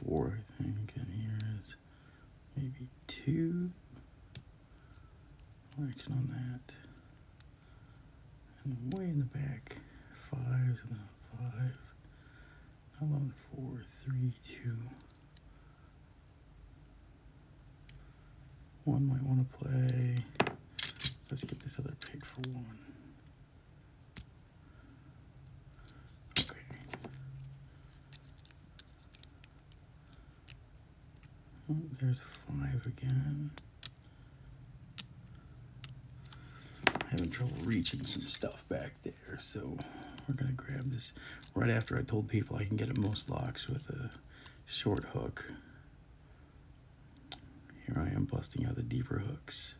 4, I think, and here is maybe 2. Action on that. And way in the back, 5s and then a 5. 11, 4, 3, 2. 1 might want to play. Let's get this other pick for 1. Okay. Oh, there's 5 again. Having trouble reaching some stuff back there, so we're gonna grab this right after I told people I can get at most locks with a short hook. Here I am busting out the deeper hooks.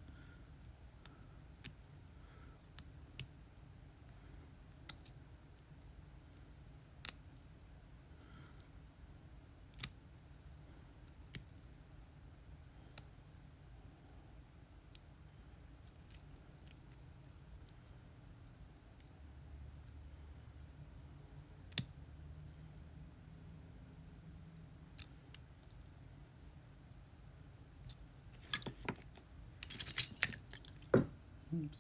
Oops.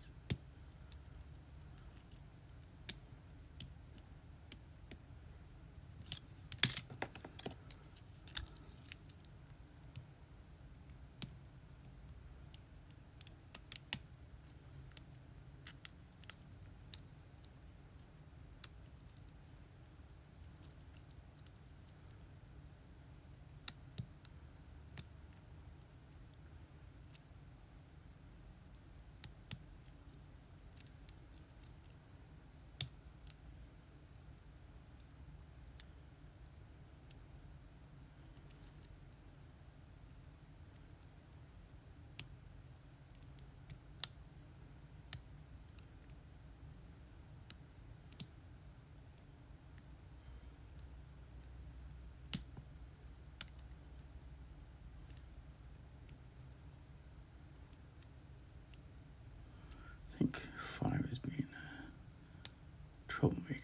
I think 5 is being a troublemaker.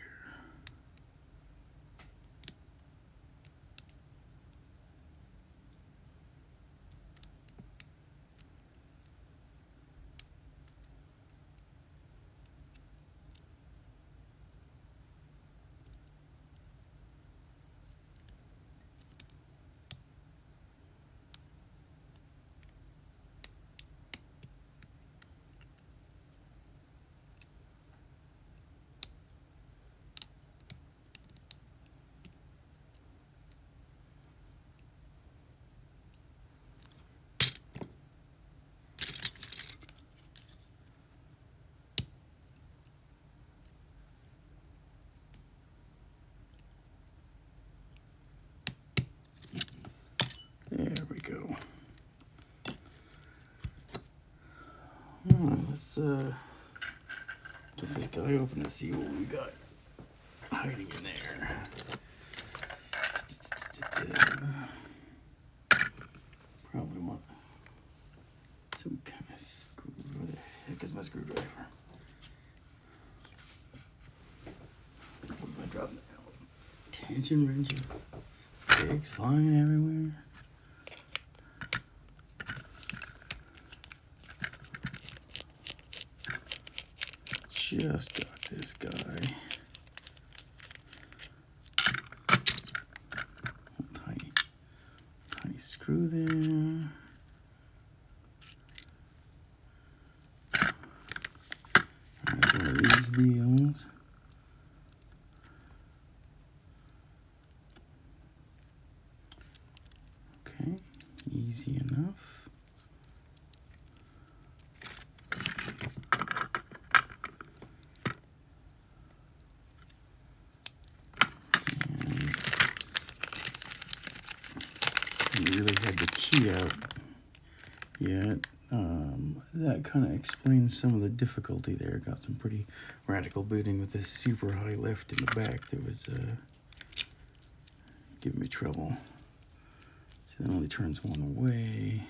There we go. Let's get this guy open and see what we got hiding in there. Probably want some kind of screw. Where the heck is my screwdriver? What am I dropping out? Tension wrenches. Pigs flying everywhere. Just got this guy. Tiny screw there. Alright, one of these deals. Okay, easy enough. Really had the key out yet. That kind of explains some of the difficulty there. Got some pretty radical booting with this super high lift in the back that was giving me trouble. So that only turns one way.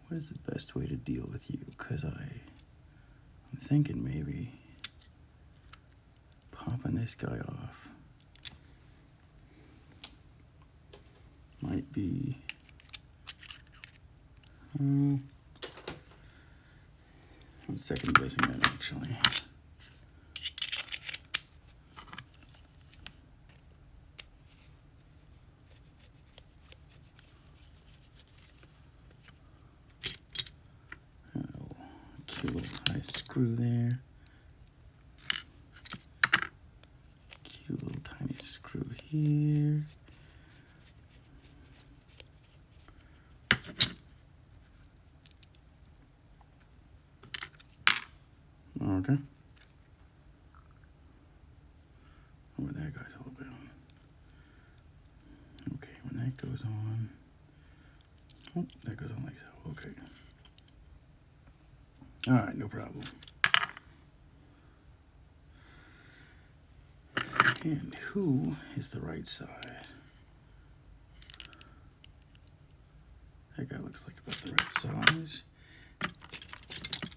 What is the best way to deal with you? Because I'm I'm thinking maybe popping this guy off might be, I'm second guessing that actually. Oh, cute little high screw there. Cute little tiny screw here. Okay. What that guy's all about. Okay, when that goes on. Oh, that goes on like so. Okay. Alright, no problem. And who is the right side? That guy looks like about the right size.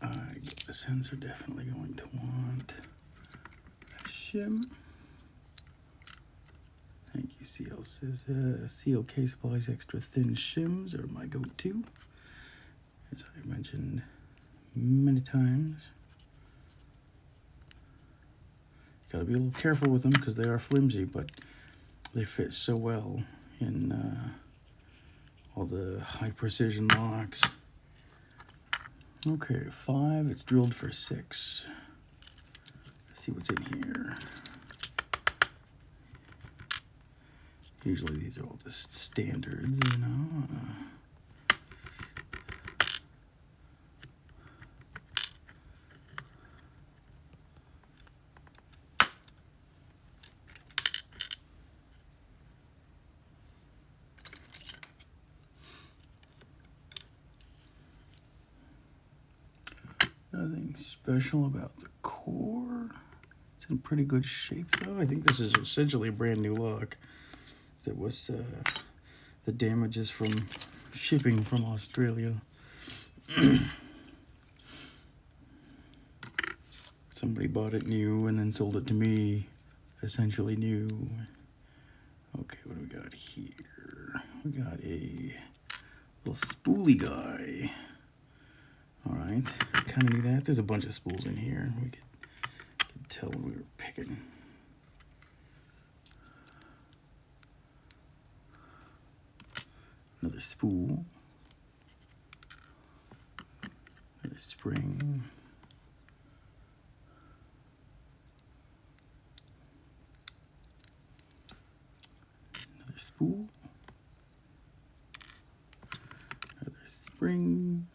I get the sense we're definitely going to want a shim. Thank you, CL says CLK supplies extra thin shims are my go-to, as I mentioned many times. You gotta be a little careful with them because they are flimsy, but they fit so well in all the high precision locks. Okay, 5, it's drilled for 6. Let's see what's in here. Usually these are all just standards, you know. Nothing special about the core. It's in pretty good shape though. I think this is essentially a brand new lock. That was the damages from shipping from Australia. Somebody bought it new and then sold it to me, essentially new. Okay, what do we got here? We got a little spoolie guy. All right, kind of knew that. There's a bunch of spools in here. We could tell when we were picking. Another spool. Another spring. Another spool. Another spring.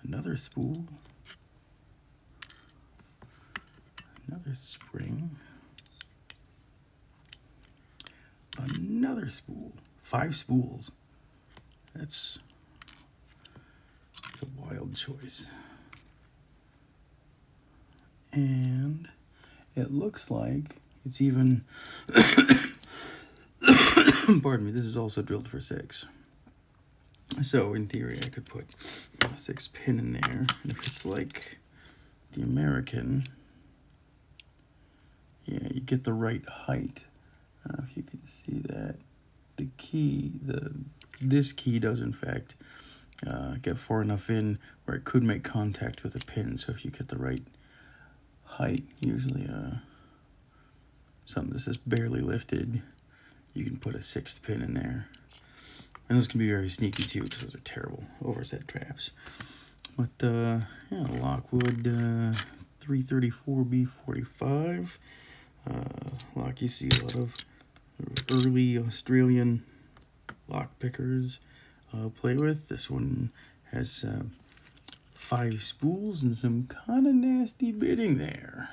Another spool. Another spring. Another spool. 5 spools. That's a wild choice. And it looks like it's even pardon me, this is also drilled for 6. So in theory I could put a 6 pin in there, and if it's like the American, yeah, you get the right height. I don't know if you can see that. The key, this key does in fact get far enough in where it could make contact with the pin. So if you get the right height, usually something that's just barely lifted, you can put a 6th pin in there. And those can be very sneaky too, because those are terrible overset traps. But yeah, Lockwood 334B45 lock you see a lot of early Australian lock pickers play with. This one has 5 spools and some kind of nasty bitting there.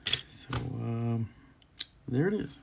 So there it is.